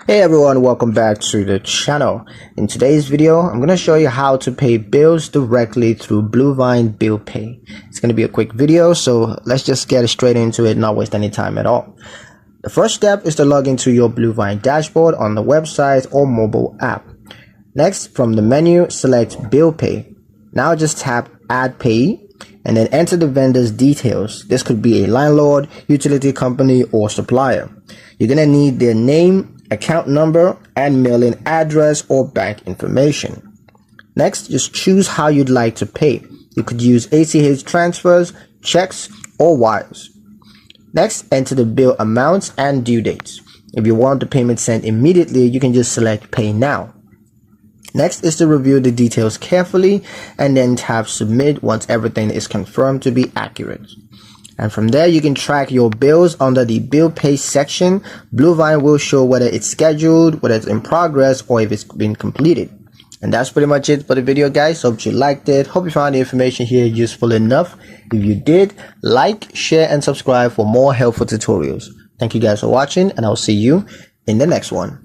Hey everyone, welcome back to the channel. In today's video, I'm going to show you how to pay bills directly through Bluevine Bill Pay. It's going to be a quick video, so let's just get straight into it, not waste any time at all. The first step is to log into your Bluevine dashboard on the website or mobile app. Next, from the menu, select Bill Pay. Now just tap Add Pay and then enter the vendor's details. This could be a landlord, utility company, or supplier. You're going to need their name, account number, and mailing address or bank information. Next, just choose how you'd like to pay. You could use ACH transfers, checks, or wires. Next, enter the bill amounts and due dates. If you want the payment sent immediately, you can just select Pay Now. Next is to review the details carefully and then tap Submit once everything is confirmed to be accurate. And from there, you can track your bills under the Bill Pay section. Bluevine will show whether it's scheduled, whether it's in progress, or if it's been completed. And that's pretty much it for the video, guys. Hope you liked it. Hope you found the information here useful enough. If you did, like, share, and subscribe for more helpful tutorials. Thank you guys for watching, and I'll see you in the next one.